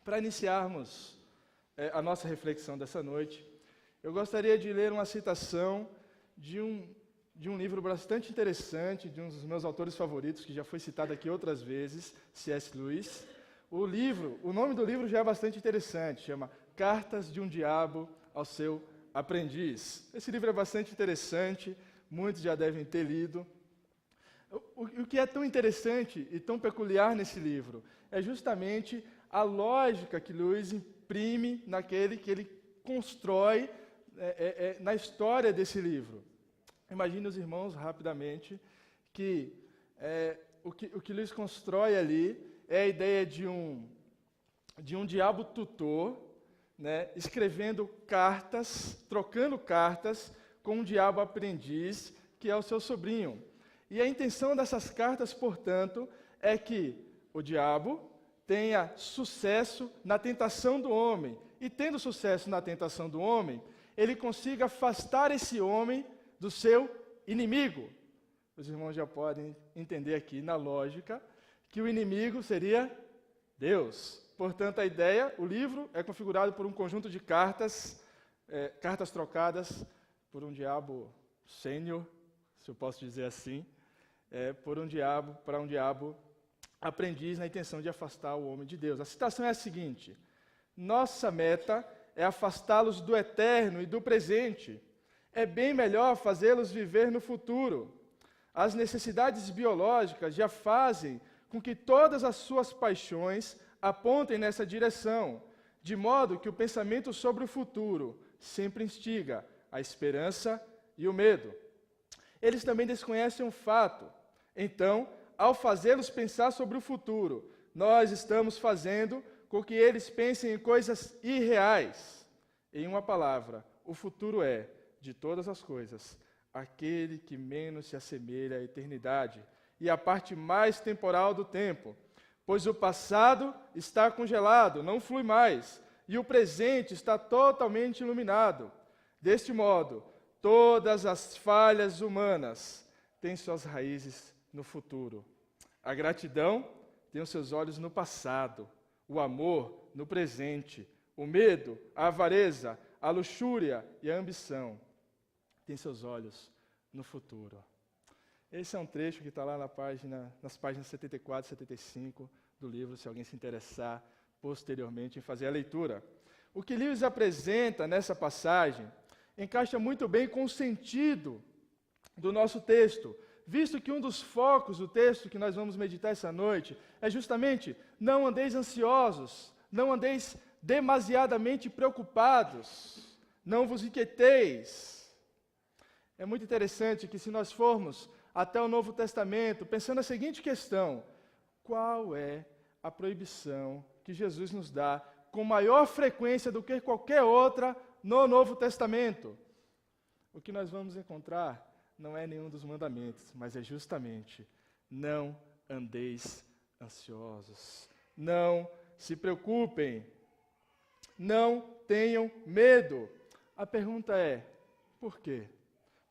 Para iniciarmos a nossa reflexão dessa noite, eu gostaria de ler uma citação de um livro bastante interessante, de um dos meus autores favoritos, que já foi citado aqui outras vezes, C.S. Lewis. O nome do livro já é bastante interessante, chama Cartas de um Diabo ao Seu Aprendiz. Esse livro é bastante interessante, muitos já devem ter lido. O que é tão interessante e tão peculiar nesse livro é justamente a lógica que Lewis imprime naquele que ele constrói na história desse livro. Imagine os irmãos, rapidamente, que o que Lewis constrói ali é a ideia de um diabo tutor, né, escrevendo cartas, trocando cartas com um diabo aprendiz, que é o seu sobrinho. E a intenção dessas cartas, portanto, é que o diabo tenha sucesso na tentação do homem. E tendo sucesso na tentação do homem, ele consiga afastar esse homem do seu inimigo. Os irmãos já podem entender aqui, na lógica, que o inimigo seria Deus. Portanto, o livro é configurado por um conjunto de cartas trocadas por um diabo sênior, se eu posso dizer assim, para um diabo aprendiz na intenção de afastar o homem de Deus. A citação é a seguinte: nossa meta é afastá-los do eterno e do presente. É bem melhor fazê-los viver no futuro. As necessidades biológicas já fazem com que todas as suas paixões apontem nessa direção, de modo que o pensamento sobre o futuro sempre instiga a esperança e o medo. Eles também desconhecem um fato. Então, ao fazê-los pensar sobre o futuro, nós estamos fazendo com que eles pensem em coisas irreais. Em uma palavra, o futuro é, de todas as coisas, aquele que menos se assemelha à eternidade e à parte mais temporal do tempo, pois o passado está congelado, não flui mais, e o presente está totalmente iluminado. Deste modo, todas as falhas humanas têm suas raízes no futuro. A gratidão tem os seus olhos no passado, o amor no presente, o medo, a avareza, a luxúria e a ambição têm seus olhos no futuro. Esse é um trecho que está lá nas páginas 74 e 75 do livro, se alguém se interessar posteriormente em fazer a leitura. O que Lewis apresenta nessa passagem encaixa muito bem com o sentido do nosso texto, visto que um dos focos do texto que nós vamos meditar essa noite é justamente: não andeis ansiosos, não andeis demasiadamente preocupados, não vos inquieteis. É muito interessante que, se nós formos até o Novo Testamento, pensando a seguinte questão: qual é a proibição que Jesus nos dá com maior frequência do que qualquer outra no Novo Testamento? O que nós vamos encontrar não é nenhum dos mandamentos, mas é justamente: não andeis ansiosos, não se preocupem, não tenham medo. A pergunta é: por quê?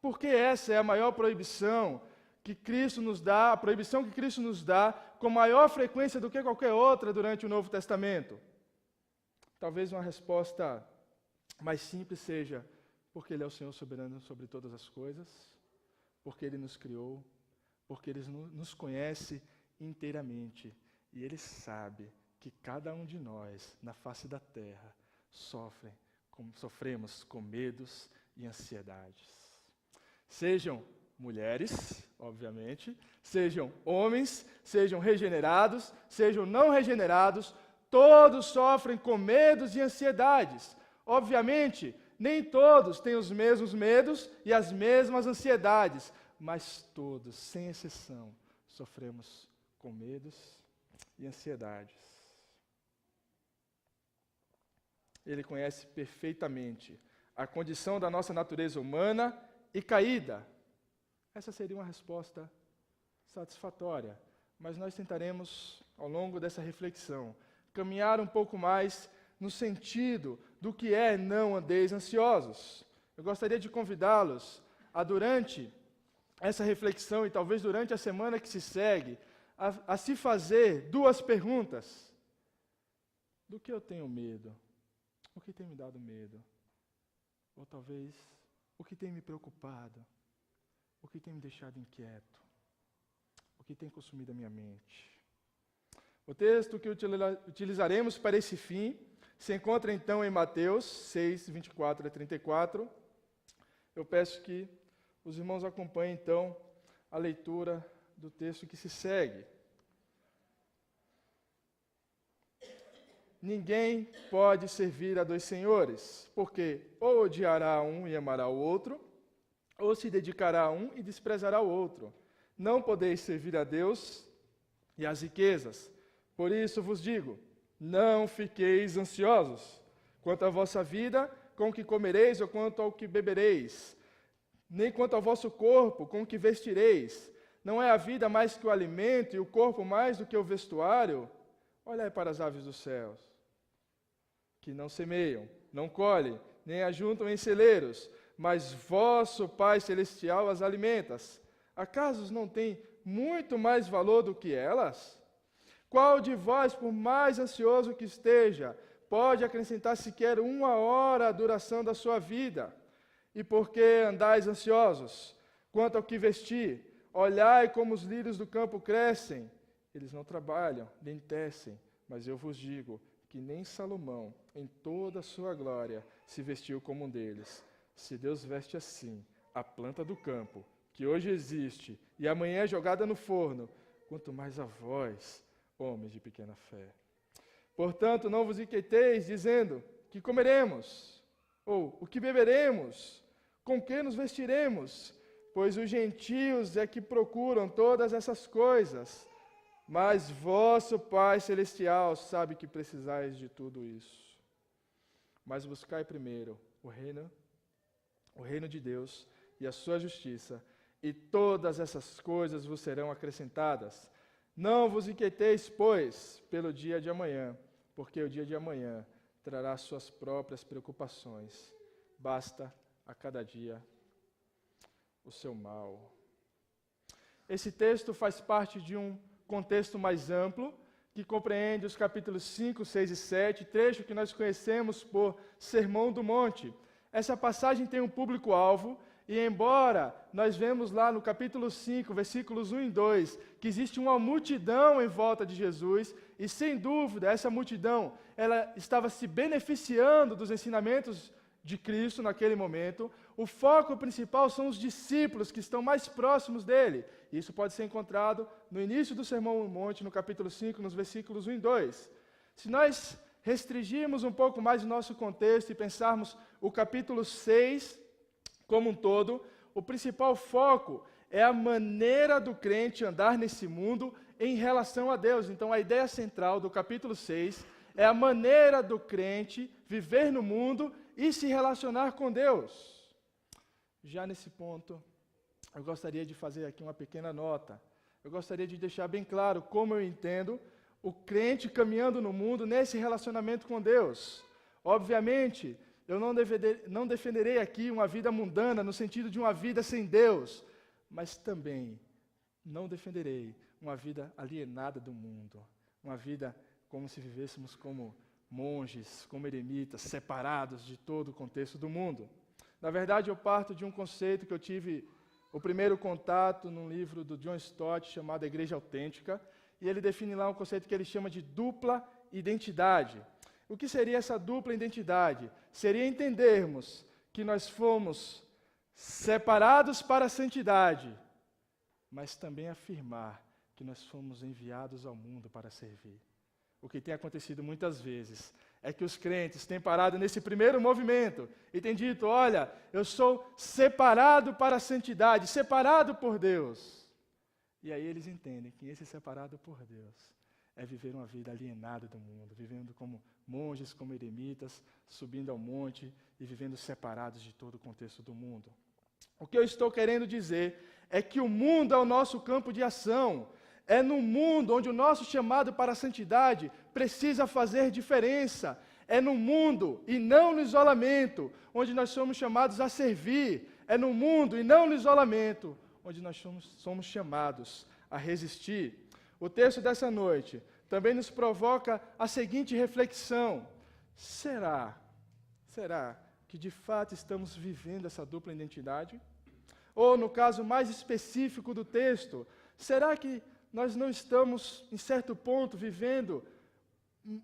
Porque essa é a maior proibição que Cristo nos dá, a proibição que Cristo nos dá com maior frequência do que qualquer outra durante o Novo Testamento. Talvez uma resposta mais simples seja: porque Ele é o Senhor soberano sobre todas as coisas, porque Ele nos criou, porque Ele nos conhece inteiramente, e Ele sabe que cada um de nós, na face da terra, sofremos com medos e ansiedades. Sejam mulheres, obviamente, sejam homens, sejam regenerados, sejam não regenerados, todos sofrem com medos e ansiedades. Obviamente, nem todos têm os mesmos medos e as mesmas ansiedades, mas todos, sem exceção, sofremos com medos e ansiedades. Ele conhece perfeitamente a condição da nossa natureza humana e caída. Essa seria uma resposta satisfatória, mas nós tentaremos, ao longo dessa reflexão, caminhar um pouco mais no sentido do que é não andeis ansiosos. Eu gostaria de convidá-los a, durante essa reflexão e talvez durante a semana que se segue, a se fazer duas perguntas. do que eu tenho medo? O que tem me dado medo? Ou talvez, o que tem me preocupado? O que tem me deixado inquieto? O que tem consumido a minha mente? O texto que utilizaremos para esse fim se encontra então em Mateus 6, 24 a 34. Eu peço que os irmãos acompanhem então a leitura do texto que se segue. Ninguém pode servir a dois senhores, porque ou odiará um e amará o outro, ou se dedicará a um e desprezará o outro. Não podeis servir a Deus e às riquezas. Por isso vos digo, não fiqueis ansiosos quanto à vossa vida, com o que comereis ou quanto ao que bebereis, nem quanto ao vosso corpo, com o que vestireis. Não é a vida mais que o alimento e o corpo mais do que o vestuário? Olhai para as aves dos céus, que não semeiam, não colhem, nem ajuntam em celeiros, mas vosso Pai Celestial as alimenta. Acaso não tem muito mais valor do que elas? Qual de vós, por mais ansioso que esteja, pode acrescentar sequer 1 hora à duração da sua vida? E por que andais ansiosos? Quanto ao que vestir, olhai como os lírios do campo crescem. Eles não trabalham, nem tecem, mas eu vos digo que nem Salomão, em toda a sua glória, se vestiu como um deles. Se Deus veste assim a planta do campo, que hoje existe e amanhã é jogada no forno, quanto mais a vós, homens de pequena fé. Portanto, não vos inquieteis, dizendo, que comeremos? Ou, o que beberemos? Com que nos vestiremos? Pois os gentios é que procuram todas essas coisas. Mas vosso Pai Celestial sabe que precisais de tudo isso. Mas buscai primeiro o reino de Deus e a sua justiça, e todas essas coisas vos serão acrescentadas. Não vos inquieteis, pois, pelo dia de amanhã, porque o dia de amanhã trará suas próprias preocupações. Basta a cada dia o seu mal. Esse texto faz parte de um contexto mais amplo, que compreende os capítulos 5, 6 e 7, trecho que nós conhecemos por Sermão do Monte. Essa passagem tem um público-alvo, e embora nós vemos lá no capítulo 5, versículos 1 e 2, que existe uma multidão em volta de Jesus, e sem dúvida essa multidão, ela estava se beneficiando dos ensinamentos de Cristo naquele momento, o foco principal são os discípulos que estão mais próximos dele. Isso pode ser encontrado no início do Sermão do Monte, no capítulo 5, nos versículos 1 e 2. Se nós restringirmos um pouco mais o nosso contexto e pensarmos o capítulo 6 como um todo, o principal foco é a maneira do crente andar nesse mundo em relação a Deus. Então, a ideia central do capítulo 6 é a maneira do crente viver no mundo e se relacionar com Deus. Já nesse ponto, eu gostaria de fazer aqui uma pequena nota. Eu gostaria de deixar bem claro como eu entendo o crente caminhando no mundo nesse relacionamento com Deus. Obviamente, eu não defenderei aqui uma vida mundana no sentido de uma vida sem Deus, mas também não defenderei uma vida alienada do mundo, uma vida como se vivêssemos como monges, como eremitas, separados de todo o contexto do mundo. Na verdade, eu parto de um conceito que eu tive o primeiro contato num livro do John Stott chamado A Igreja Autêntica, e ele define lá um conceito que ele chama de dupla identidade. O que seria essa dupla identidade? Seria entendermos que nós fomos separados para a santidade, mas também afirmar que nós fomos enviados ao mundo para servir. O que tem acontecido muitas vezes é que os crentes têm parado nesse primeiro movimento e têm dito, olha, eu sou separado para a santidade, separado por Deus. E aí eles entendem que esse separado por Deus é viver uma vida alienada do mundo, vivendo como monges, como eremitas, subindo ao monte e vivendo separados de todo o contexto do mundo. O que eu estou querendo dizer é que o mundo é o nosso campo de ação. É no mundo onde o nosso chamado para a santidade precisa fazer diferença. É no mundo e não no isolamento, onde nós somos chamados a servir. É no mundo e não no isolamento, onde nós somos chamados a resistir. O texto dessa noite também nos provoca a seguinte reflexão: será que de fato estamos vivendo essa dupla identidade? Ou, no caso mais específico do texto, será que nós não estamos, em certo ponto, vivendo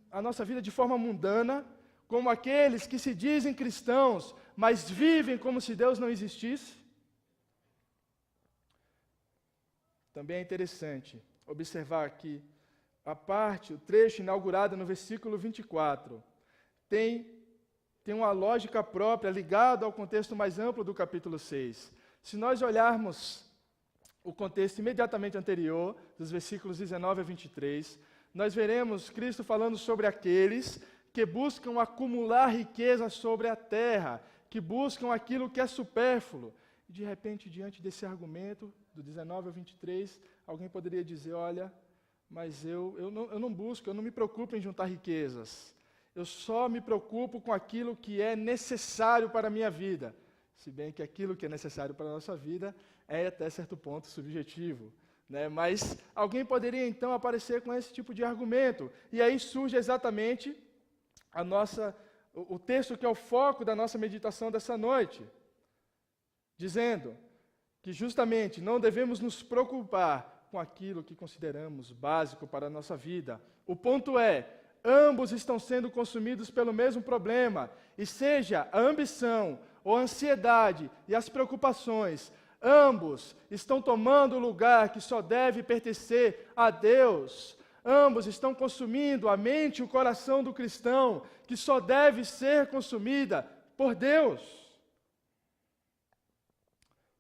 a nossa vida de forma mundana, como aqueles que se dizem cristãos, mas vivem como se Deus não existisse? Também é interessante observar que o trecho inaugurado no versículo 24, tem uma lógica própria ligada ao contexto mais amplo do capítulo 6. Se nós olharmos o contexto imediatamente anterior, dos versículos 19 a 23, nós veremos Cristo falando sobre aqueles que buscam acumular riqueza sobre a terra, que buscam aquilo que é supérfluo. E, de repente, diante desse argumento, do 19 ao 23, alguém poderia dizer: olha, mas eu não busco, eu não me preocupo em juntar riquezas. Eu só me preocupo com aquilo que é necessário para a minha vida. Se bem que aquilo que é necessário para a nossa vida é, até certo ponto, subjetivo, né? Mas alguém poderia, então, aparecer com esse tipo de argumento. E aí surge exatamente o texto que é o foco da nossa meditação dessa noite, dizendo que justamente não devemos nos preocupar com aquilo que consideramos básico para a nossa vida. O ponto é, ambos estão sendo consumidos pelo mesmo problema, e seja a ambição ou a ansiedade e as preocupações, ambos estão tomando o lugar que só deve pertencer a Deus. Ambos estão consumindo a mente e o coração do cristão, que só deve ser consumida por Deus.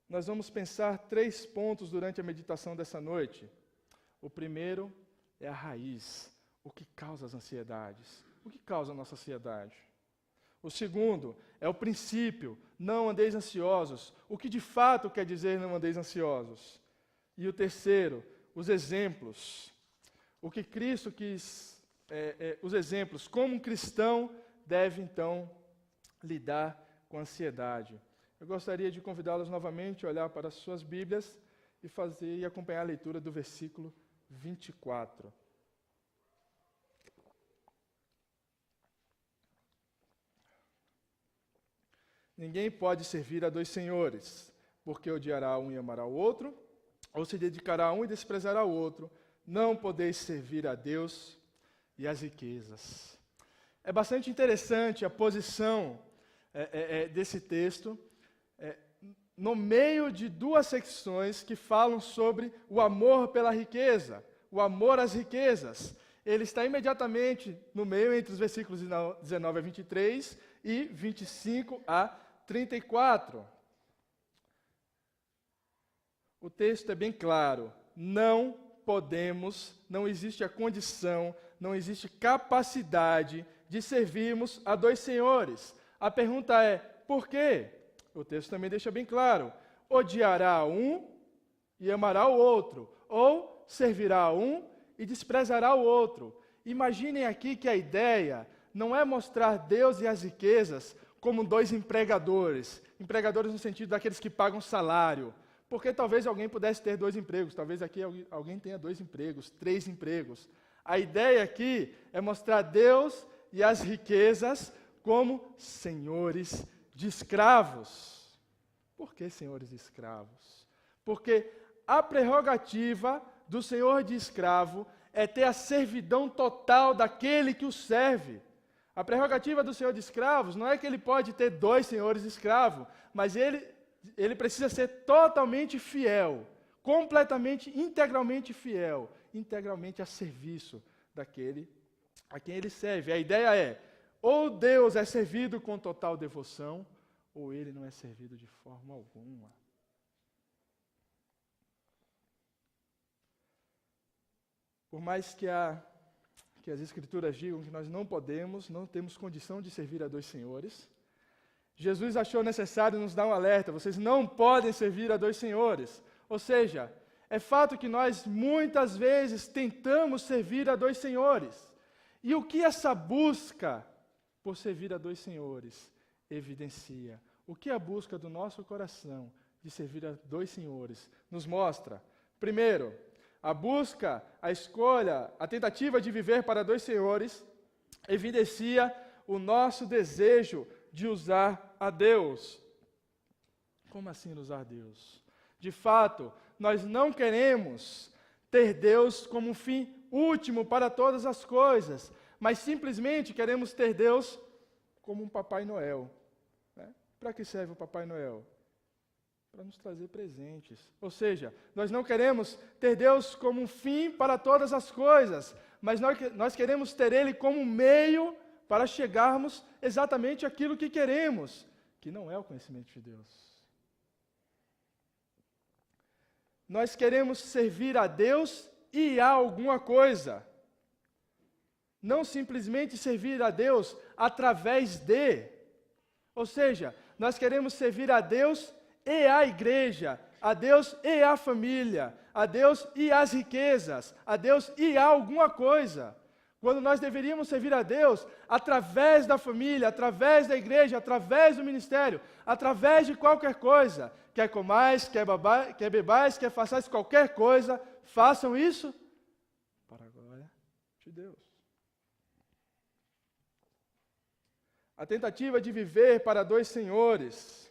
Nós vamos pensar 3 pontos durante a meditação dessa noite. O primeiro é a raiz, o que causa as ansiedades, o que causa a nossa ansiedade. O segundo é o princípio, não andeis ansiosos, o que de fato quer dizer não andeis ansiosos. E o terceiro, os exemplos, o que Cristo quis, os exemplos, como um cristão deve então lidar com a ansiedade. Eu gostaria de convidá-los novamente a olhar para as suas Bíblias e acompanhar a leitura do versículo 24. Ninguém pode servir a 2 senhores, porque odiará um e amará o outro, ou se dedicará a um e desprezará o outro. Não podeis servir a Deus e às riquezas. É bastante interessante a posição desse texto, no meio de 2 secções que falam sobre o amor pela riqueza, o amor às riquezas. Ele está imediatamente no meio, entre os versículos 19 a 23 e 25 a 34. O texto é bem claro: não podemos, não existe a condição, não existe capacidade de servirmos a 2 senhores. A pergunta é, por quê? O texto também deixa bem claro: odiará um e amará o outro, ou servirá um e desprezará o outro. Imaginem aqui que a ideia não é mostrar Deus e as riquezas como 2 empregadores no sentido daqueles que pagam salário, porque talvez alguém pudesse ter 2 empregos, talvez aqui alguém tenha 2 empregos, 3 empregos. A ideia aqui é mostrar Deus e as riquezas como senhores de escravos. Por que senhores de escravos? Porque a prerrogativa do senhor de escravo é ter a servidão total daquele que o serve. A prerrogativa do senhor de escravos não é que ele pode ter 2 senhores de escravo, mas ele precisa ser totalmente fiel, completamente, integralmente fiel, integralmente a serviço daquele a quem ele serve. A ideia é, ou Deus é servido com total devoção, ou ele não é servido de forma alguma. Por mais que as Escrituras digam que nós não temos condição de servir a 2 senhores, Jesus achou necessário nos dar um alerta: vocês não podem servir a 2 senhores. Ou seja, é fato que nós muitas vezes tentamos servir a 2 senhores. E o que essa busca por servir a 2 senhores evidencia? O que a busca do nosso coração de servir a 2 senhores nos mostra? Primeiro, a busca, a escolha, a tentativa de viver para dois senhores evidencia o nosso desejo de usar a Deus. Como assim usar Deus? De fato, nós não queremos ter Deus como um fim último para todas as coisas, mas simplesmente queremos ter Deus como um Papai Noel. Né? Para que serve o Papai Noel? Para nos trazer presentes. Ou seja, nós não queremos ter Deus como um fim para todas as coisas, mas nós queremos ter Ele como um meio para chegarmos exatamente àquilo que queremos, que não é o conhecimento de Deus. Nós queremos servir a Deus e a alguma coisa. Não simplesmente servir a Deus através de. Ou seja, nós queremos servir a Deus e a igreja, a Deus e a família, a Deus e as riquezas, a Deus e a alguma coisa. Quando nós deveríamos servir a Deus através da família, através da igreja, através do ministério, através de qualquer coisa. Quer comais, quer bebais, quer façais qualquer coisa, façam isso para a glória de Deus. A tentativa de viver para dois senhores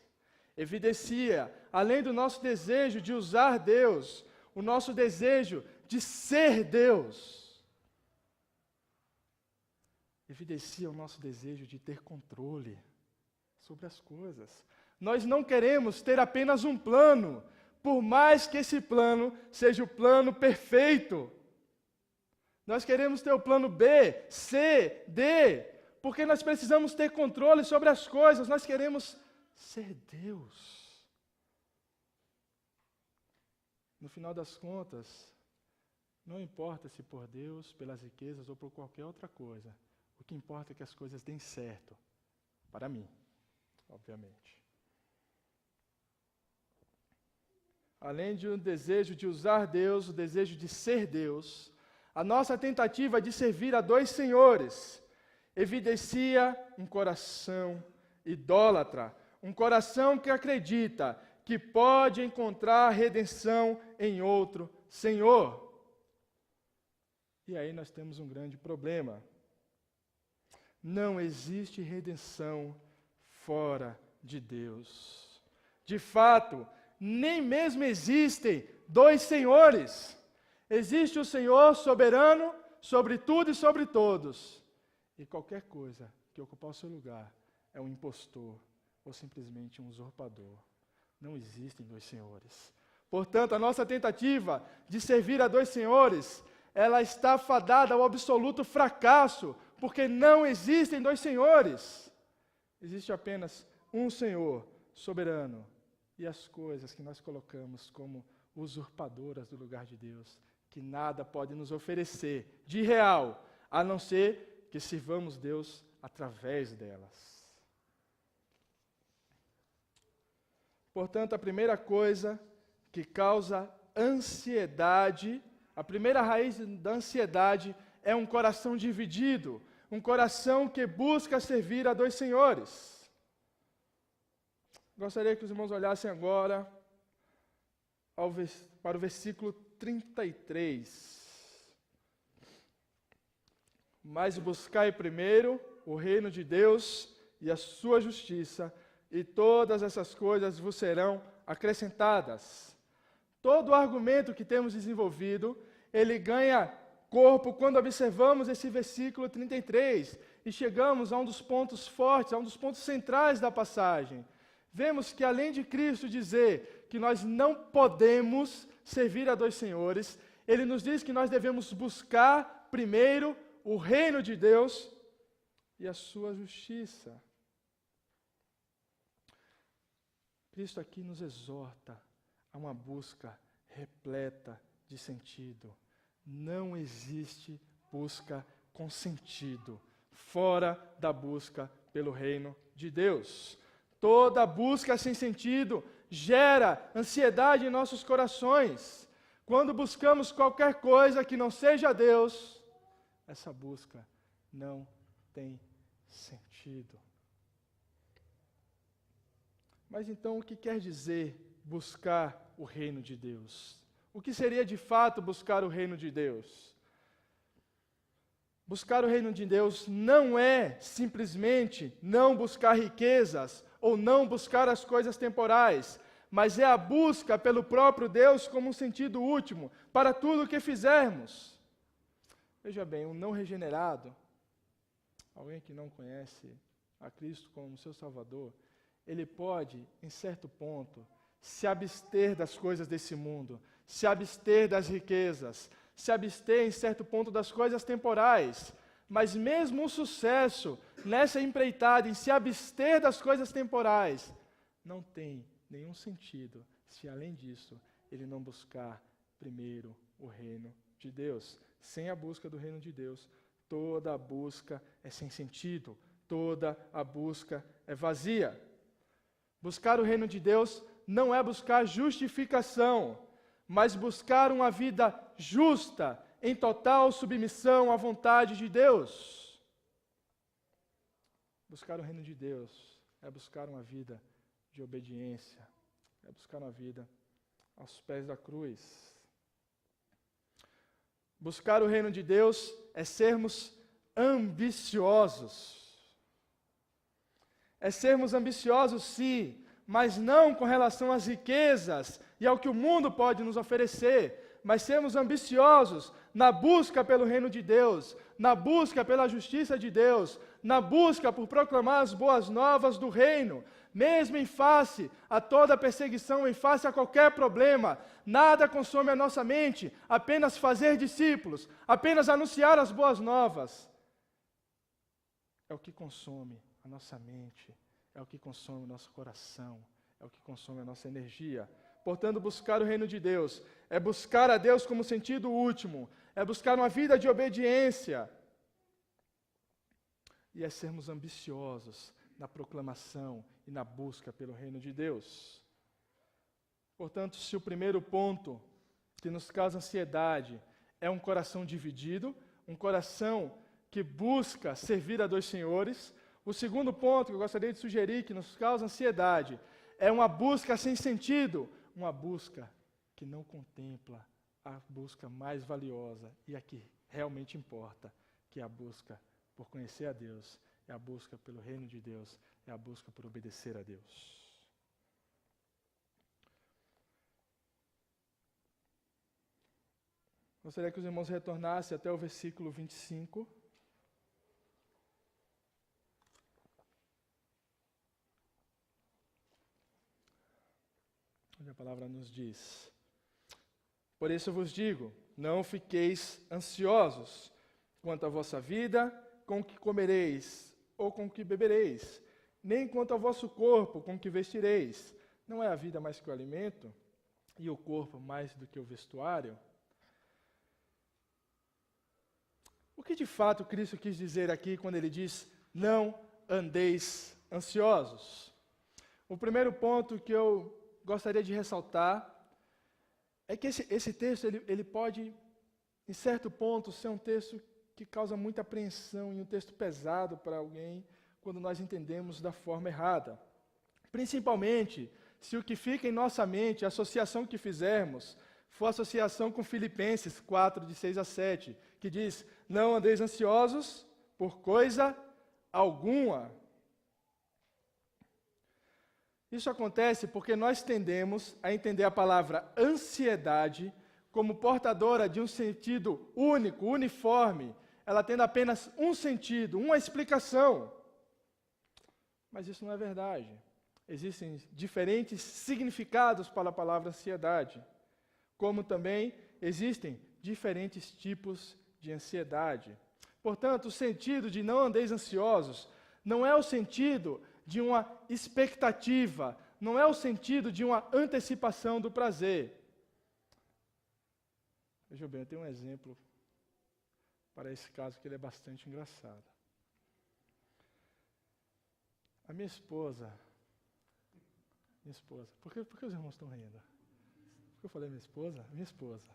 evidencia, além do nosso desejo de usar Deus, o nosso desejo de ser Deus. Evidencia o nosso desejo de ter controle sobre as coisas. Nós não queremos ter apenas um plano, por mais que esse plano seja o plano perfeito. Nós queremos ter o plano B, C, D, porque nós precisamos ter controle sobre as coisas, nós queremos ser Deus. No final das contas, não importa se por Deus, pelas riquezas ou por qualquer outra coisa, o que importa é que as coisas deem certo, para mim, obviamente. Além de um desejo de usar Deus, o desejo de ser Deus, a nossa tentativa de servir a dois senhores evidencia um coração idólatra, um coração que acredita que pode encontrar redenção em outro Senhor. E aí nós temos um grande problema. Não existe redenção fora de Deus. De fato, nem mesmo existem dois senhores. Existe o Senhor soberano sobre tudo e sobre todos. E qualquer coisa que ocupar o seu lugar é um impostor ou simplesmente um usurpador. Não existem dois senhores. Portanto, a nossa tentativa de servir a dois senhores, ela está fadada ao absoluto fracasso, porque não existem dois senhores. Existe apenas um Senhor soberano. E as coisas que nós colocamos como usurpadoras do lugar de Deus, que nada pode nos oferecer de real, a não ser que sirvamos Deus através delas. Portanto, a primeira coisa que causa ansiedade, a primeira raiz da ansiedade é um coração dividido, um coração que busca servir a dois senhores. Gostaria que os irmãos olhassem agora para o versículo 33. Mas buscai primeiro o reino de Deus e a sua justiça, e todas essas coisas vos serão acrescentadas. Todo o argumento que temos desenvolvido, ele ganha corpo quando observamos esse versículo 33 e chegamos a um dos pontos fortes, a um dos pontos centrais da passagem. Vemos que além de Cristo dizer que nós não podemos servir a dois senhores, ele nos diz que nós devemos buscar primeiro o reino de Deus e a sua justiça. Cristo aqui nos exorta a uma busca repleta de sentido. Não existe busca com sentido fora da busca pelo reino de Deus. Toda busca sem sentido gera ansiedade em nossos corações. Quando buscamos qualquer coisa que não seja Deus, essa busca não tem sentido. Mas então, o que quer dizer buscar o reino de Deus? O que seria de fato buscar o reino de Deus? Buscar o reino de Deus não é simplesmente não buscar riquezas ou não buscar as coisas temporais, mas é a busca pelo próprio Deus como um sentido último para tudo o que fizermos. Veja bem, um não regenerado, alguém que não conhece a Cristo como seu Salvador, ele pode, em certo ponto, se abster das coisas desse mundo, se abster das riquezas, se abster, em certo ponto, das coisas temporais. Mas mesmo o sucesso nessa empreitada, em se abster das coisas temporais, não tem nenhum sentido se, além disso, ele não buscar primeiro o reino de Deus. Sem a busca do reino de Deus, toda a busca é sem sentido, toda a busca é vazia. Buscar o reino de Deus não é buscar justificação, mas buscar uma vida justa, em total submissão à vontade de Deus. Buscar o reino de Deus é buscar uma vida de obediência, é buscar uma vida aos pés da cruz. Buscar o reino de Deus é sermos ambiciosos. É sermos ambiciosos, sim, mas não com relação às riquezas e ao que o mundo pode nos oferecer, mas sermos ambiciosos na busca pelo reino de Deus, na busca pela justiça de Deus, na busca por proclamar as boas novas do reino, mesmo em face a toda perseguição, em face a qualquer problema. Nada consome a nossa mente, apenas fazer discípulos, apenas anunciar as boas novas. É o que consome a nossa mente, é o que consome o nosso coração, é o que consome a nossa energia. Portanto, buscar o reino de Deus é buscar a Deus como sentido último, é buscar uma vida de obediência e é sermos ambiciosos na proclamação e na busca pelo reino de Deus. Portanto, se o primeiro ponto que nos causa ansiedade é um coração dividido, um coração que busca servir a dois senhores, o segundo ponto que eu gostaria de sugerir que nos causa ansiedade é uma busca sem sentido, uma busca que não contempla a busca mais valiosa e a que realmente importa, que é a busca por conhecer a Deus, é a busca pelo reino de Deus, é a busca por obedecer a Deus. Gostaria que os irmãos retornassem até o versículo 25. Onde a palavra nos diz: por isso eu vos digo, não fiqueis ansiosos quanto à vossa vida, com o que comereis ou com o que bebereis, nem quanto ao vosso corpo, com o que vestireis. Não é a vida mais que o alimento, e o corpo mais do que o vestuário? O que de fato Cristo quis dizer aqui quando ele diz, não andeis ansiosos? O primeiro ponto que eu gostaria de ressaltar é que esse texto ele pode, em certo ponto, ser um texto que causa muita apreensão e um texto pesado para alguém quando nós entendemos da forma errada. Principalmente se o que fica em nossa mente, a associação que fizermos, for associação com Filipenses 4, de 6 a 7, que diz, não andeis ansiosos por coisa alguma. Isso acontece porque nós tendemos a entender a palavra ansiedade como portadora de um sentido único, uniforme, ela tendo apenas um sentido, uma explicação. Mas isso não é verdade. Existem diferentes significados para a palavra ansiedade, como também existem diferentes tipos de ansiedade. Portanto, o sentido de não andeis ansiosos não é o sentido de uma expectativa, não é o sentido de uma antecipação do prazer. Veja bem, eu tenho um exemplo para esse caso que ele é bastante engraçado. A minha esposa, por que os irmãos estão rindo? Por que eu falei minha esposa? Minha esposa,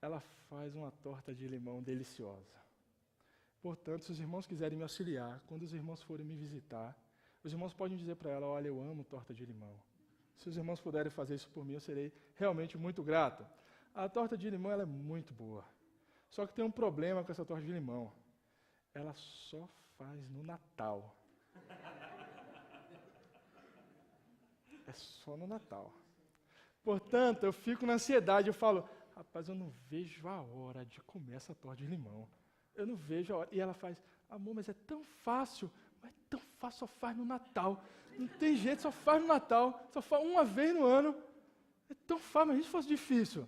ela faz uma torta de limão deliciosa. Portanto, se os irmãos quiserem me auxiliar, quando os irmãos forem me visitar, os irmãos podem dizer para ela, olha, eu amo torta de limão. Se os irmãos puderem fazer isso por mim, eu serei realmente muito grato. A torta de limão ela é muito boa. Só que tem um problema com essa torta de limão. Ela só faz no Natal. É só no Natal. Portanto, eu fico na ansiedade, eu falo, rapaz, eu não vejo a hora de comer essa torta de limão. Eu não vejo a hora. E ela faz, amor, mas é tão fácil. Mas é tão fácil, só faz no Natal. Não tem jeito, só faz no Natal. Só faz uma vez no ano. É tão fácil, mas se fosse difícil.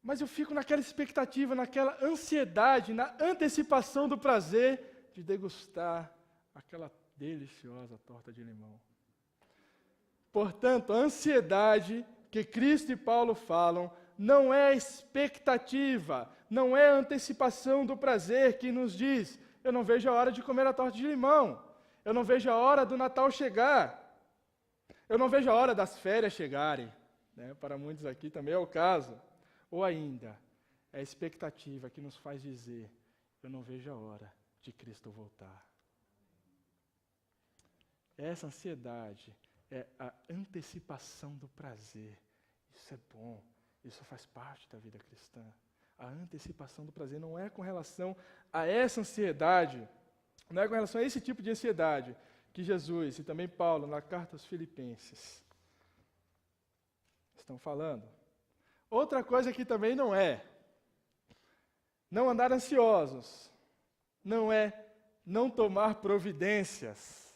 Mas eu fico naquela expectativa, naquela ansiedade, na antecipação do prazer de degustar aquela deliciosa torta de limão. Portanto, a ansiedade que Cristo e Paulo falam não é expectativa, não é antecipação do prazer que nos diz, eu não vejo a hora de comer a torta de limão, eu não vejo a hora do Natal chegar, eu não vejo a hora das férias chegarem, né? Para muitos aqui também é o caso. Ou ainda, é a expectativa que nos faz dizer, eu não vejo a hora de Cristo voltar. Essa ansiedade é a antecipação do prazer. Isso é bom, isso faz parte da vida cristã. A antecipação do prazer não é com relação a essa ansiedade, não é com relação a esse tipo de ansiedade que Jesus e também Paulo, na carta aos Filipenses, estão falando. Outra coisa que também não é não andar ansiosos, não é não tomar providências.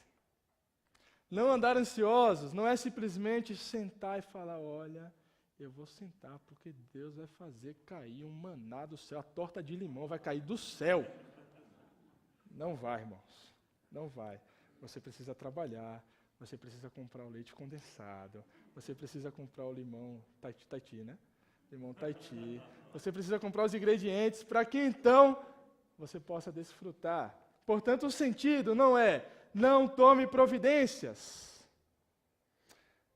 Não andar ansiosos não é simplesmente sentar e falar, olha, eu vou sentar porque Deus vai fazer cair um maná do céu, a torta de limão vai cair do céu. Não vai, irmãos, não vai. Você precisa trabalhar, você precisa comprar o leite condensado, você precisa comprar o limão Tahiti, né? Limão Tahiti. Você precisa comprar os ingredientes para que então você possa desfrutar. Portanto, o sentido não é não tome providências.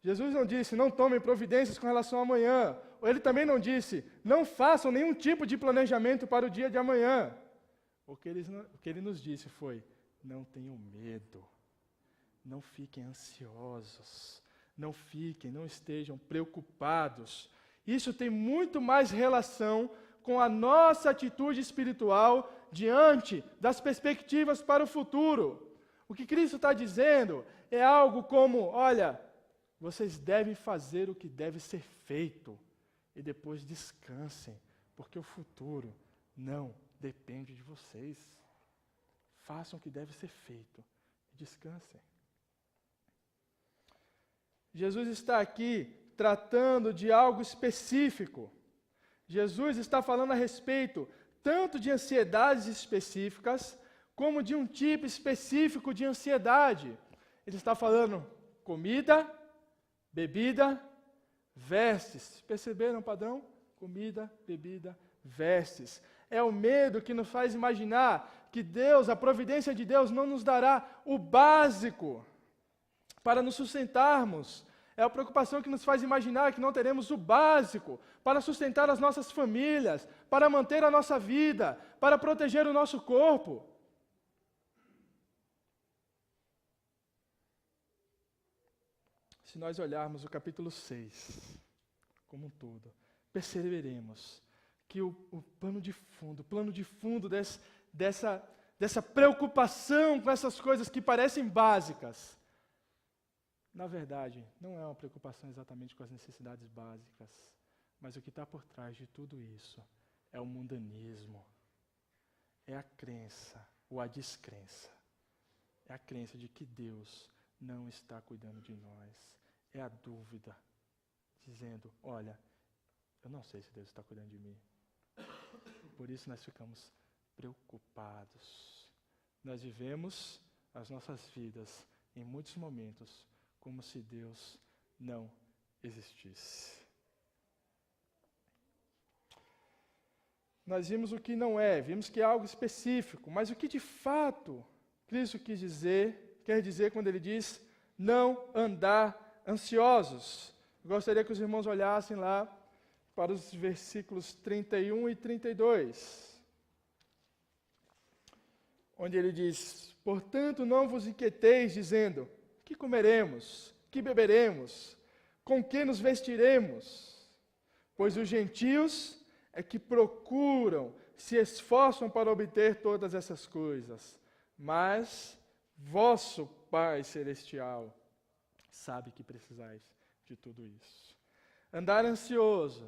Jesus não disse não tome providências com relação ao amanhã. Ou ele também não disse não façam nenhum tipo de planejamento para o dia de amanhã. O que ele nos disse foi não tenham medo. Não fiquem ansiosos. Não estejam preocupados. Isso tem muito mais relação com a nossa atitude espiritual diante das perspectivas para o futuro. O que Cristo está dizendo é algo como, olha, vocês devem fazer o que deve ser feito e depois descansem, porque o futuro não depende de vocês. Façam o que deve ser feito e descansem. Jesus está aqui tratando de algo específico. Jesus está falando a respeito tanto de ansiedades específicas, como de um tipo específico de ansiedade. Ele está falando comida, bebida, vestes. Perceberam o padrão? Comida, bebida, vestes. É o medo que nos faz imaginar que Deus, a providência de Deus, não nos dará o básico para nos sustentarmos. É a preocupação que nos faz imaginar que não teremos o básico para sustentar as nossas famílias, para manter a nossa vida, para proteger o nosso corpo. Se nós olharmos o capítulo 6 como um todo, perceberemos que o plano de fundo dessa preocupação com essas coisas que parecem básicas, na verdade, não é uma preocupação exatamente com as necessidades básicas, mas o que está por trás de tudo isso é o mundanismo, é a crença ou a descrença, é a crença de que Deus não está cuidando de nós. É a dúvida, dizendo, olha, eu não sei se Deus está cuidando de mim. Por isso nós ficamos preocupados. Nós vivemos as nossas vidas, em muitos momentos, como se Deus não existisse. Nós vimos o que não é, vimos que é algo específico, mas o que de fato Cristo quer dizer quando ele diz não andar ansiosos. Eu gostaria que os irmãos olhassem lá para os versículos 31 e 32, onde ele diz, portanto não vos inquieteis dizendo, que comeremos, que beberemos, com que nos vestiremos? Pois os gentios é que procuram, se esforçam para obter todas essas coisas. Mas vosso Pai Celestial sabe que precisais de tudo isso. Andar ansiosos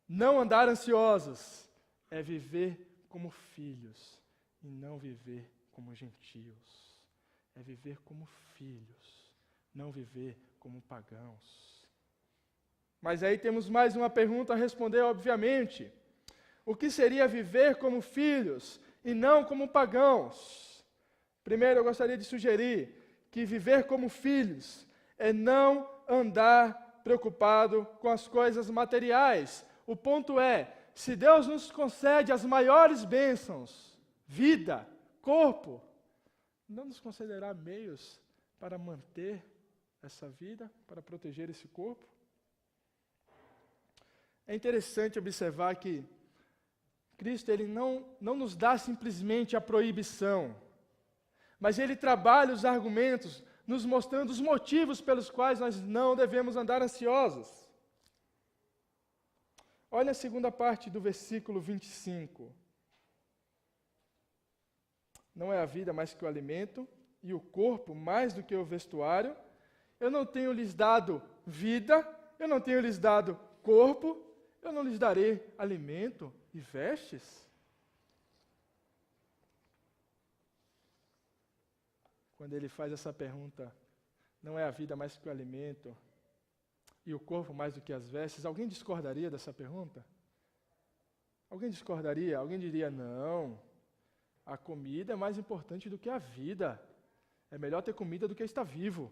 não andar ansiosos, é viver como filhos e não viver como gentios. É viver como filhos, não viver como pagãos. Mas aí temos mais uma pergunta a responder, obviamente. O que seria viver como filhos e não como pagãos? Primeiro, eu gostaria de sugerir que viver como filhos é não andar preocupado com as coisas materiais. O ponto é, se Deus nos concede as maiores bênçãos, vida, corpo, não nos concederá meios para manter essa vida, para proteger esse corpo? É interessante observar que Cristo ele não nos dá simplesmente a proibição, mas Ele trabalha os argumentos, nos mostrando os motivos pelos quais nós não devemos andar ansiosos. Olha a segunda parte do versículo 25. Não é a vida mais que o alimento, e o corpo mais do que o vestuário? Eu não tenho lhes dado vida, eu não tenho lhes dado corpo, eu não lhes darei alimento e vestes? Quando ele faz essa pergunta, não é a vida mais que o alimento e o corpo mais do que as vestes, alguém discordaria dessa pergunta? Alguém discordaria? Alguém diria, não, a comida é mais importante do que a vida. É melhor ter comida do que estar vivo.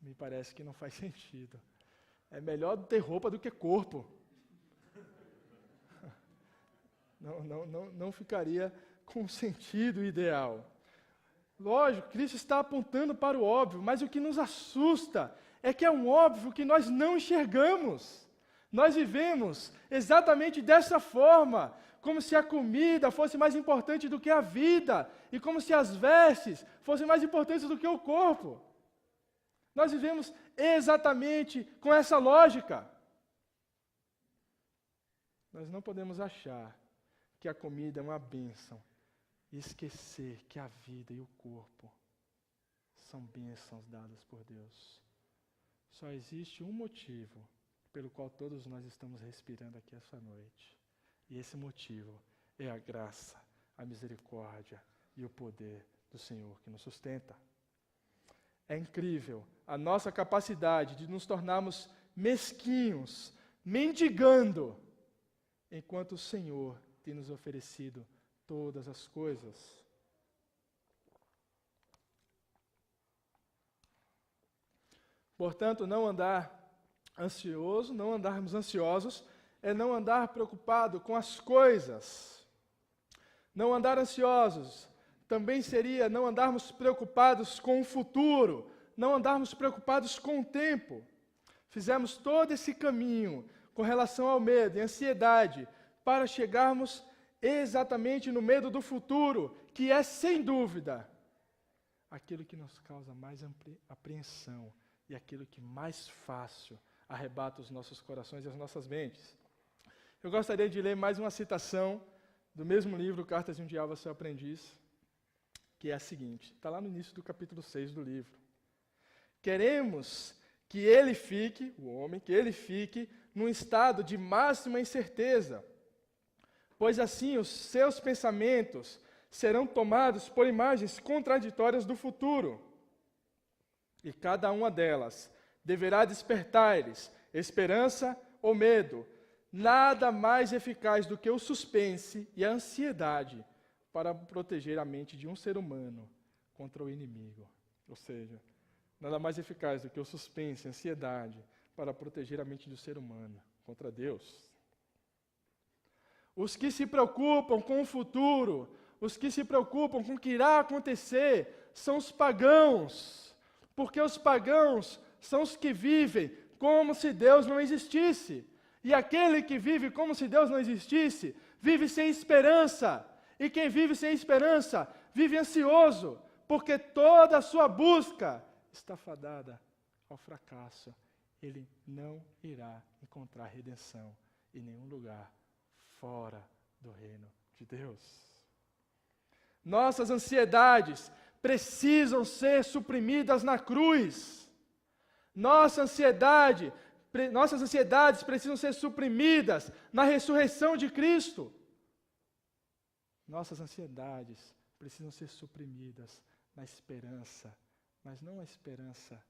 Me parece que não faz sentido. É melhor ter roupa do que corpo. Não ficaria com o sentido ideal. Lógico, Cristo está apontando para o óbvio, mas o que nos assusta é que é um óbvio que nós não enxergamos. Nós vivemos exatamente dessa forma, como se a comida fosse mais importante do que a vida, e como se as vestes fossem mais importantes do que o corpo. Nós vivemos exatamente com essa lógica. Nós não podemos achar que a comida é uma bênção e esquecer que a vida e o corpo são bênçãos dadas por Deus. Só existe um motivo pelo qual todos nós estamos respirando aqui essa noite. E esse motivo é a graça, a misericórdia e o poder do Senhor que nos sustenta. É incrível a nossa capacidade de nos tornarmos mesquinhos, mendigando, enquanto o Senhor tem nos oferecido todas as coisas. Portanto, não andarmos ansiosos, é não andar preocupado com as coisas. Não andar ansiosos também seria não andarmos preocupados com o futuro, não andarmos preocupados com o tempo. Fizemos todo esse caminho com relação ao medo e ansiedade para chegarmos exatamente no medo do futuro, que é, sem dúvida, aquilo que nos causa mais apreensão e aquilo que mais fácil arrebata os nossos corações e as nossas mentes. Eu gostaria de ler mais uma citação do mesmo livro, Cartas de um Diabo a Seu Aprendiz, que é a seguinte, está lá no início do capítulo 6 do livro. Queremos que ele fique, o homem, que ele fique num estado de máxima incerteza, pois assim os seus pensamentos serão tomados por imagens contraditórias do futuro, e cada uma delas deverá despertar-lhes esperança ou medo, nada mais eficaz do que o suspense e a ansiedade para proteger a mente de um ser humano contra o inimigo. Ou seja, nada mais eficaz do que o suspense e a ansiedade para proteger a mente do ser humano contra Deus. Os que se preocupam com o futuro, os que se preocupam com o que irá acontecer, são os pagãos, porque os pagãos são os que vivem como se Deus não existisse. E aquele que vive como se Deus não existisse, vive sem esperança. E quem vive sem esperança, vive ansioso, porque toda a sua busca está fadada ao fracasso, ele não irá encontrar redenção em nenhum lugar fora do reino de Deus. Nossas ansiedades precisam ser suprimidas na cruz. Nossas ansiedades precisam ser suprimidas na ressurreição de Cristo. Nossas ansiedades precisam ser suprimidas na esperança, mas não a esperança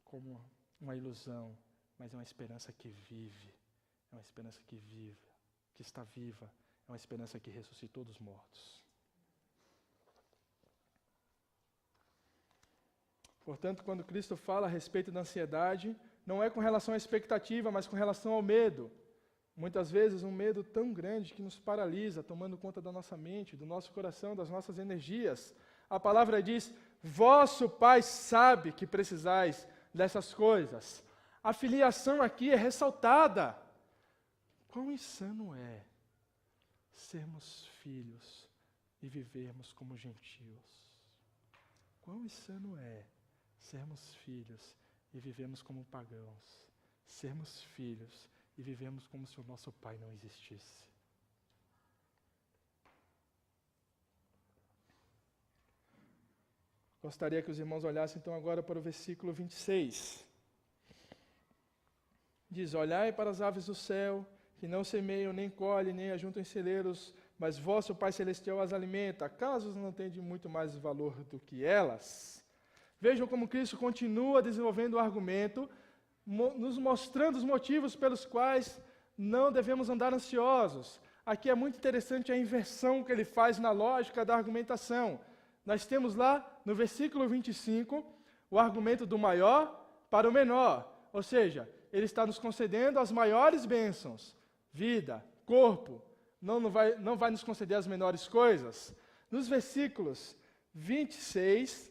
como uma ilusão, mas é uma esperança que vive, é uma esperança que vive, que está viva, é uma esperança que ressuscitou dos mortos. Portanto, quando Cristo fala a respeito da ansiedade, não é com relação à expectativa, mas com relação ao medo. Muitas vezes um medo tão grande que nos paralisa, tomando conta da nossa mente, do nosso coração, das nossas energias. A palavra diz, vosso Pai sabe que precisais dessas coisas. A filiação aqui é ressaltada. Quão insano é sermos filhos e vivermos como gentios. Quão insano é sermos filhos e vivemos como pagãos. Sermos filhos e vivemos como se o nosso Pai não existisse. Gostaria que os irmãos olhassem então agora para o versículo 26. Diz, olhai para as aves do céu, que não semeiam, nem colhem, nem ajuntam em celeiros, mas vosso Pai Celestial as alimenta. Acaso não tem de muito mais valor do que elas? Vejam como Cristo continua desenvolvendo o argumento, nos mostrando os motivos pelos quais não devemos andar ansiosos. Aqui é muito interessante a inversão que ele faz na lógica da argumentação. Nós temos lá, no versículo 25, o argumento do maior para o menor. Ou seja, ele está nos concedendo as maiores bênçãos, vida, corpo, não vai nos conceder as menores coisas. Nos versículos 26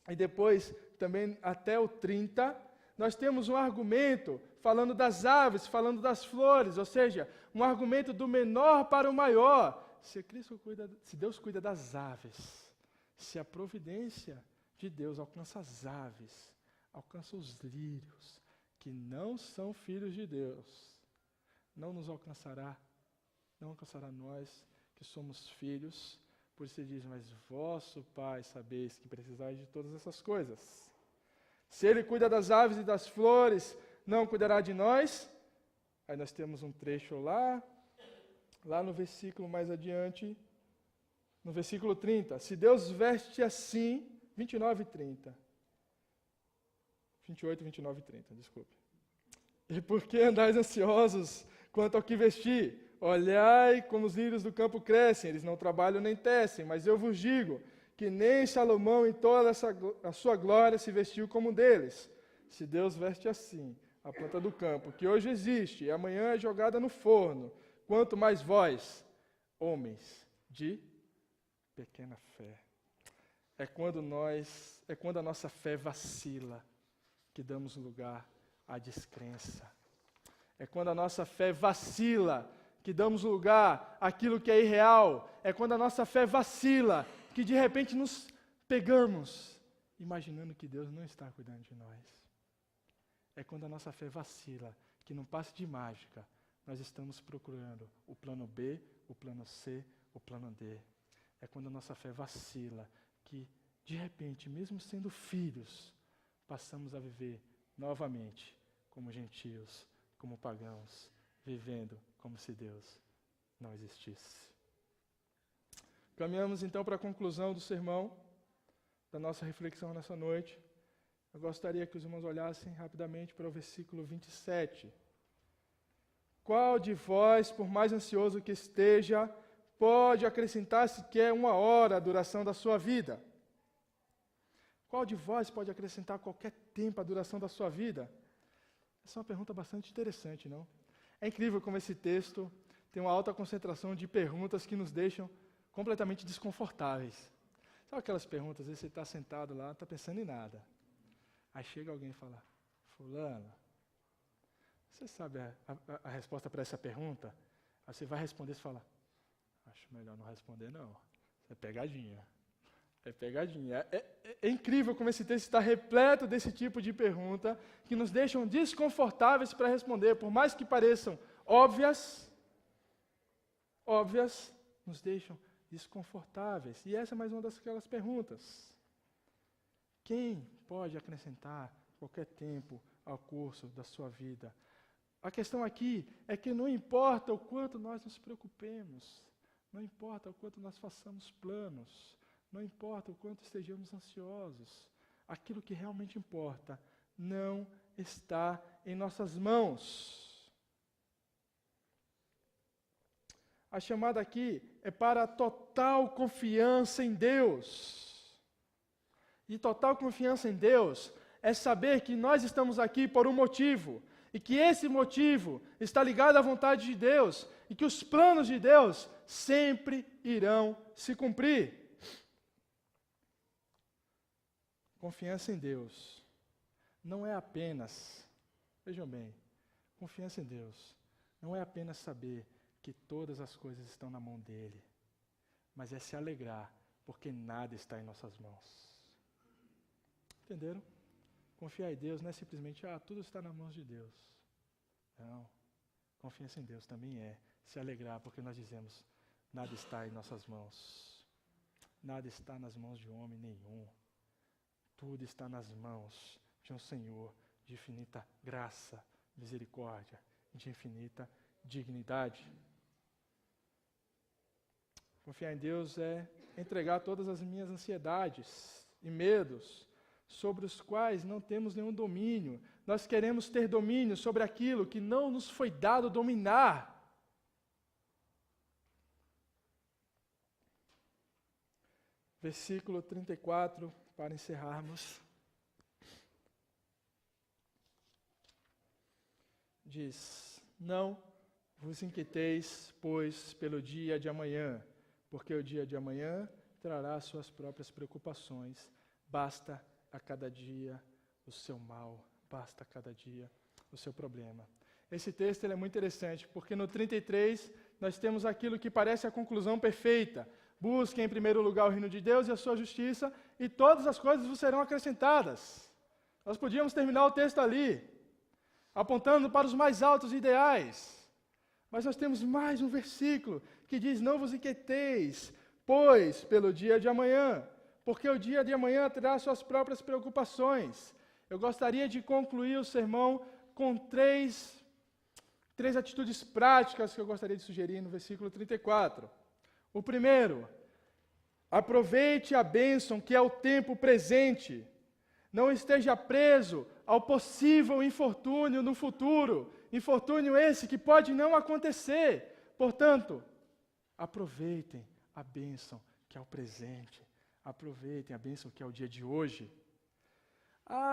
e depois também até o 30, nós temos um argumento falando das aves, falando das flores, ou seja, um argumento do menor para o maior. Se Deus cuida das aves, se a providência de Deus alcança as aves, alcança os lírios, que não são filhos de Deus, não nos alcançará, não alcançará nós que somos filhos. Por isso ele diz, mas vosso Pai sabeis que precisais de todas essas coisas. Se ele cuida das aves e das flores, não cuidará de nós? Aí nós temos um trecho lá no versículo mais adiante, no versículo 30. Se Deus veste assim, 29 e 30. 28, 29 e 30, desculpe. E por que andais ansiosos quanto ao que vestir? Olhai como os lírios do campo crescem, eles não trabalham nem tecem, mas eu vos digo que nem Salomão em toda a sua glória se vestiu como um deles. Se Deus veste assim a planta do campo, que hoje existe e amanhã é jogada no forno, quanto mais vós, homens de pequena fé. É quando a nossa fé vacila que damos lugar à descrença. É quando a nossa fé vacila que damos lugar àquilo que é irreal. É quando a nossa fé vacila que de repente nos pegamos imaginando que Deus não está cuidando de nós. É quando a nossa fé vacila que num passe de mágica nós estamos procurando o plano B, o plano C, o plano D. É quando a nossa fé vacila que de repente, mesmo sendo filhos, passamos a viver novamente como gentios, como pagãos, vivendo como se Deus não existisse. Caminhamos então para a conclusão do sermão, da nossa reflexão nessa noite. Eu gostaria que os irmãos olhassem rapidamente para o versículo 27. Qual de vós, por mais ansioso que esteja, pode acrescentar sequer 1 hora à duração da sua vida? Qual de vós pode acrescentar qualquer tempo à duração da sua vida? Essa é uma pergunta bastante interessante, não? É incrível como esse texto tem uma alta concentração de perguntas que nos deixam completamente desconfortáveis. Sabe aquelas perguntas, às vezes você está sentado lá, não está pensando em nada. Aí chega alguém e fala, fulano, você sabe a resposta para essa pergunta? Aí você vai responder e fala, acho melhor não responder não, isso é pegadinha. É pegadinha. É incrível como esse texto está repleto desse tipo de pergunta que nos deixam desconfortáveis para responder, por mais que pareçam óbvias, nos deixam desconfortáveis. E essa é mais uma daquelas perguntas. Quem pode acrescentar qualquer tempo ao curso da sua vida? A questão aqui é que não importa o quanto nós nos preocupemos, não importa o quanto nós façamos planos, não importa o quanto estejamos ansiosos, aquilo que realmente importa não está em nossas mãos. A chamada aqui é para a total confiança em Deus. E total confiança em Deus é saber que nós estamos aqui por um motivo, e que esse motivo está ligado à vontade de Deus, e que os planos de Deus sempre irão se cumprir. Confiança em Deus não é apenas, vejam bem, confiança em Deus não é apenas saber que todas as coisas estão na mão dEle, mas é se alegrar, porque nada está em nossas mãos. Entenderam? Confiar em Deus não é simplesmente, tudo está nas mãos de Deus. Não. Confiança em Deus também é se alegrar, porque nós dizemos, nada está em nossas mãos. Nada está nas mãos de homem nenhum. Tudo está nas mãos de um Senhor de infinita graça, misericórdia, de infinita dignidade. Confiar em Deus é entregar todas as minhas ansiedades e medos, sobre os quais não temos nenhum domínio. Nós queremos ter domínio sobre aquilo que não nos foi dado dominar. Versículo 34, para encerrarmos. Diz: não vos inquieteis, pois, pelo dia de amanhã, porque o dia de amanhã trará suas próprias preocupações. Basta a cada dia o seu mal, basta a cada dia o seu problema. Esse texto ele é muito interessante, porque no 33 nós temos aquilo que parece a conclusão perfeita. Busquem em primeiro lugar o reino de Deus e a sua justiça, e todas as coisas vos serão acrescentadas. Nós podíamos terminar o texto ali, apontando para os mais altos ideais. Mas nós temos mais um versículo que diz: não vos inquieteis, pois, pelo dia de amanhã, porque o dia de amanhã terá suas próprias preocupações. Eu gostaria de concluir o sermão com três atitudes práticas que eu gostaria de sugerir no versículo 34. O primeiro, aproveite a bênção que é o tempo presente. Não esteja preso ao possível infortúnio no futuro, infortúnio esse que pode não acontecer. Portanto, aproveitem a bênção que é o presente. Aproveitem a bênção que é o dia de hoje.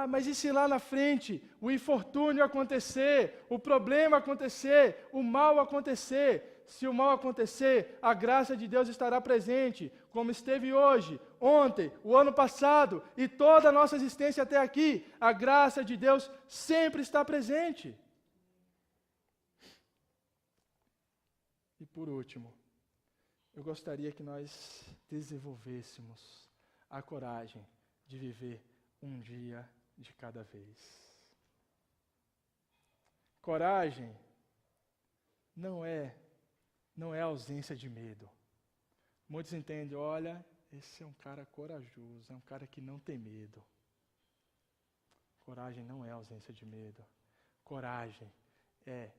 Mas e se lá na frente o infortúnio acontecer, o problema acontecer, o mal acontecer? Se o mal acontecer, a graça de Deus estará presente, como esteve hoje, ontem, o ano passado e toda a nossa existência até aqui. A graça de Deus sempre está presente. E por último, eu gostaria que nós desenvolvêssemos a coragem de viver um dia de cada vez. Coragem não é ausência de medo. Muitos entendem, olha, esse é um cara corajoso, é um cara que não tem medo. Coragem não é ausência de medo. Coragem é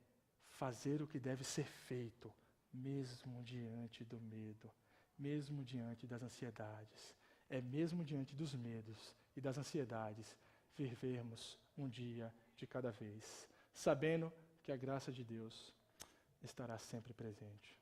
fazer o que deve ser feito, mesmo diante do medo, mesmo diante das ansiedades. É mesmo diante dos medos e das ansiedades, vivermos um dia de cada vez, sabendo que a graça de Deus estará sempre presente.